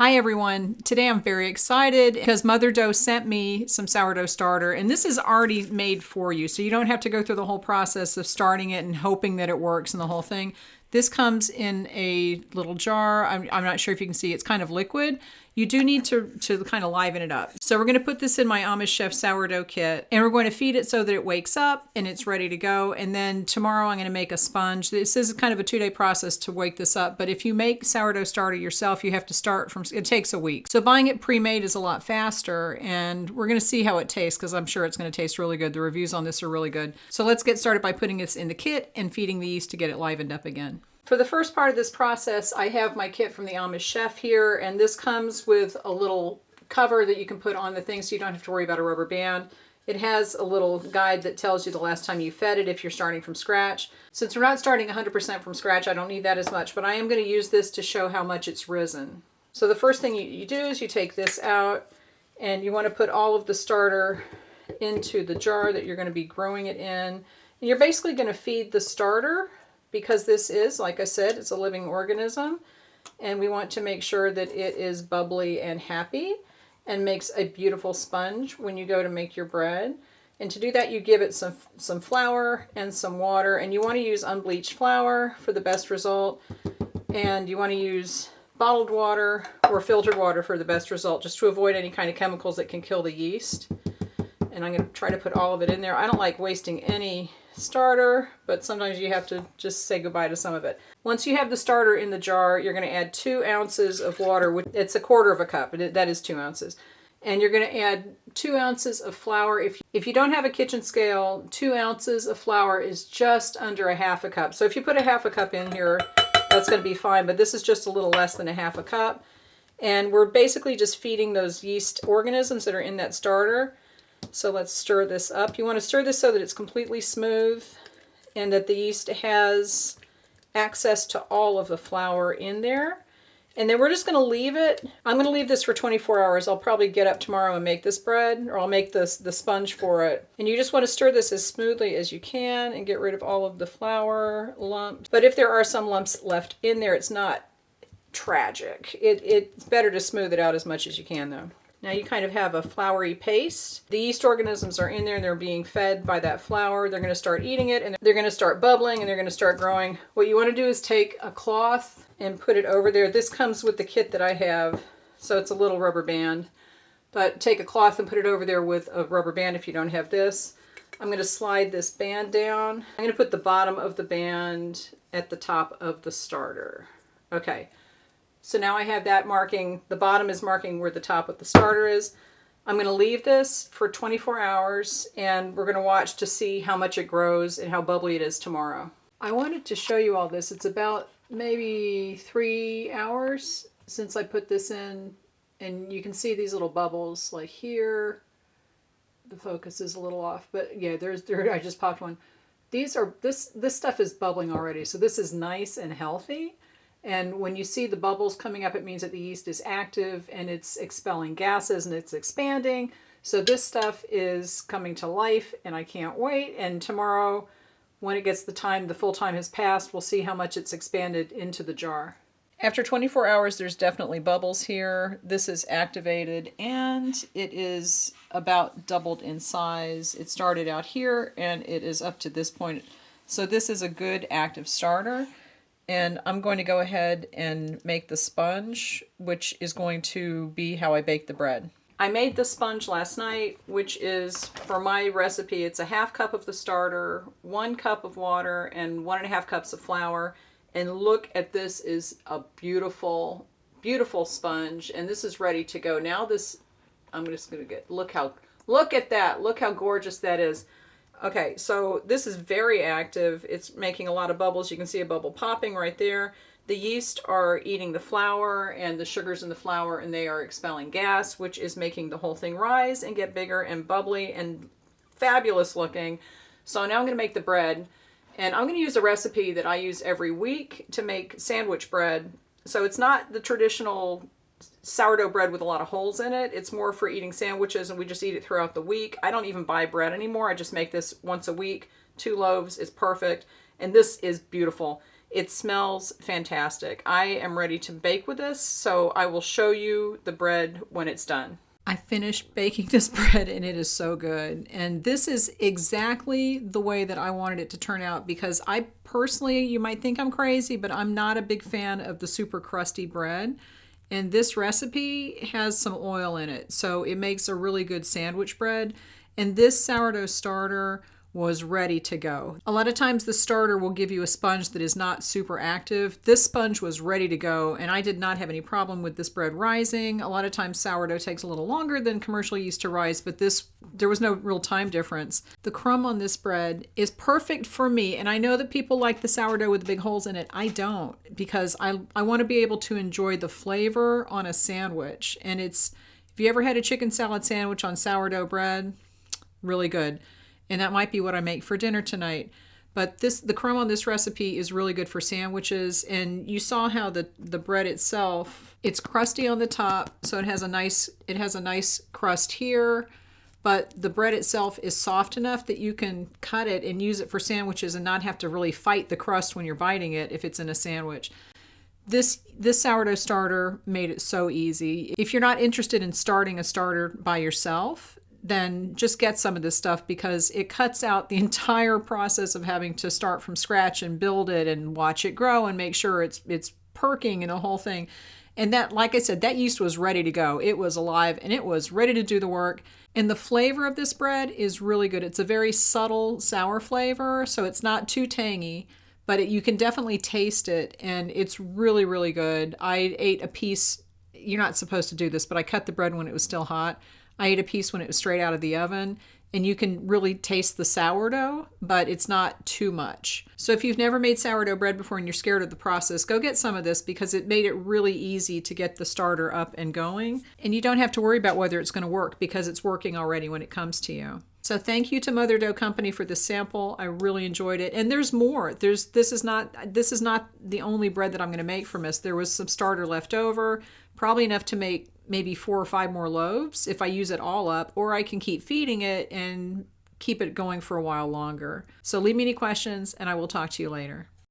Hi everyone, today I'm very excited because Motherdough sent me some sourdough starter, and this is already made for you, so you don't have to go through the whole process of starting it and hoping that it works and the whole thing. This comes in a little jar. I'm not sure if you can see, it's kind of liquid. You do need to kind of liven it up. So we're going to put this in my Amish Chef sourdough kit, and we're going to feed it so that it wakes up and it's ready to go. And then tomorrow I'm going to make a sponge. This is kind of a 2-day process to wake this up, but if you make sourdough starter yourself, you have to start from, it takes a week. So buying it pre-made is a lot faster, and we're going to see how it tastes because I'm sure it's going to taste really good. The reviews on this are really good. So let's get started by putting this in the kit and feeding the yeast to get it livened up again. For the first part of this process, I have my kit from the Amish Chef here, and this comes with a little cover that you can put on the thing so you don't have to worry about a rubber band. It has a little guide that tells you the last time you fed it if you're starting from scratch. Since we're not starting 100% from scratch, I don't need that as much, but I am going to use this to show how much it's risen. So the first thing you do is you take this out, and you want to put all of the starter into the jar that you're going to be growing it in. And you're basically going to feed the starter, because this is, like I said, it's a living organism, and we want to make sure that it is bubbly and happy and makes a beautiful sponge when you go to make your bread. And to do that, you give it some flour and some water, and you want to use unbleached flour for the best result, and you want to use bottled water or filtered water for the best result, just to avoid any kind of chemicals that can kill the yeast. And I'm going to try to put all of it in there. I don't like wasting any starter, but sometimes you have to just say goodbye to some of it. Once you have the starter in the jar, you're going to add 2 ounces of water. It's a 1/4 cup, that is 2 ounces. And you're going to add 2 ounces of flour. If you don't have a kitchen scale, 2 ounces of flour is just under 1/2 cup. So if you put 1/2 cup in here, that's going to be fine, but this is just a little less than 1/2 cup. And we're basically just feeding those yeast organisms that are in that starter. So let's stir this up. You want to stir this so that it's completely smooth and that the yeast has access to all of the flour in there. And then we're just going to leave it. I'm going to leave this for 24 hours. I'll probably get up tomorrow and make this bread, or I'll make the sponge for it. And you just want to stir this as smoothly as you can and get rid of all of the flour lumps. But if there are some lumps left in there, it's not tragic. It's better to smooth it out as much as you can, though. Now you kind of have a floury paste. The yeast organisms are in there and they're being fed by that flour. They're going to start eating it and they're going to start bubbling and they're going to start growing. What you want to do is take a cloth and put it over there. This comes with the kit that I have, so it's a little rubber band. But take a cloth and put it over there with a rubber band if you don't have this. I'm going to slide this band down. I'm going to put the bottom of the band at the top of the starter. Okay. So now I have that marking, the bottom is marking where the top of the starter is. I'm going to leave this for 24 hours and we're going to watch to see how much it grows and how bubbly it is tomorrow. I wanted to show you all this. It's about maybe 3 hours since I put this in, and you can see these little bubbles like here. The focus is a little off, but yeah, I just popped one. This stuff is bubbling already, so this is nice and healthy. And when you see the bubbles coming up, it means that the yeast is active and it's expelling gases and it's expanding. So this stuff is coming to life and I can't wait. And tomorrow, when it gets the full time has passed, we'll see how much it's expanded into the jar. After 24 hours, there's definitely bubbles here. This is activated and it is about doubled in size. It started out here and it is up to this point. So this is a good active starter. And I'm going to go ahead and make the sponge, which is going to be how I bake the bread. I made the sponge last night, which is, for my recipe, it's 1/2 cup of the starter, 1 cup of water, and 1.5 cups of flour. And look at this, is a beautiful, beautiful sponge. And this is ready to go. Now this, I'm just going to look at that. Look how gorgeous that is. Okay, so this is very active. It's making a lot of bubbles. You can see a bubble popping right there. The yeast are eating the flour and the sugars in the flour, and they are expelling gas, which is making the whole thing rise and get bigger and bubbly and fabulous looking. So now I'm going to make the bread, and I'm going to use a recipe that I use every week to make sandwich bread. So it's not the traditional sourdough bread with a lot of holes in it. It's more for eating sandwiches, and we just eat it throughout the week. I don't even buy bread anymore. I just make this once a week. 2 loaves is perfect, and this is beautiful. It smells fantastic. I am ready to bake with this, so I will show you the bread when it's done. I finished baking this bread and it is so good. And this is exactly the way that I wanted it to turn out, because I personally, you might think I'm crazy, but I'm not a big fan of the super crusty bread. And this recipe has some oil in it, so it makes a really good sandwich bread. And this sourdough starter was ready to go. A lot of times the starter will give you a sponge that is not super active. This sponge was ready to go, and I did not have any problem with this bread rising. A lot of times sourdough takes a little longer than commercial yeast to rise, but there was no real time difference. The crumb on this bread is perfect for me, and I know that people like the sourdough with the big holes in it. I don't, because I want to be able to enjoy the flavor on a sandwich. And if you ever had a chicken salad sandwich on sourdough bread, really good. And that might be what I make for dinner tonight. But the crumb on this recipe is really good for sandwiches. And you saw how the bread itself, it's crusty on the top, so it has a nice crust here. But the bread itself is soft enough that you can cut it and use it for sandwiches and not have to really fight the crust when you're biting it if it's in a sandwich. This sourdough starter made it so easy. If you're not interested in starting a starter by yourself, then just get some of this stuff, because it cuts out the entire process of having to start from scratch and build it and watch it grow and make sure it's perking and the whole thing. And that, like I said, that yeast was ready to go. It was alive and it was ready to do the work. And the flavor of this bread is really good. It's a very subtle sour flavor, so it's not too tangy, but you can definitely taste it, and it's really, really good. I ate a piece. You're not supposed to do this, but I cut the bread when it was still hot. I ate a piece when it was straight out of the oven, and you can really taste the sourdough, but it's not too much. So if you've never made sourdough bread before and you're scared of the process, go get some of this, because it made it really easy to get the starter up and going. And you don't have to worry about whether it's going to work, because it's working already when it comes to you. So thank you to Motherdough Company for this sample. I really enjoyed it. And there's more. This is not the only bread that I'm going to make from this. There was some starter left over, probably enough to make maybe 4 or 5 more loaves if I use it all up, or I can keep feeding it and keep it going for a while longer. So leave me any questions and I will talk to you later.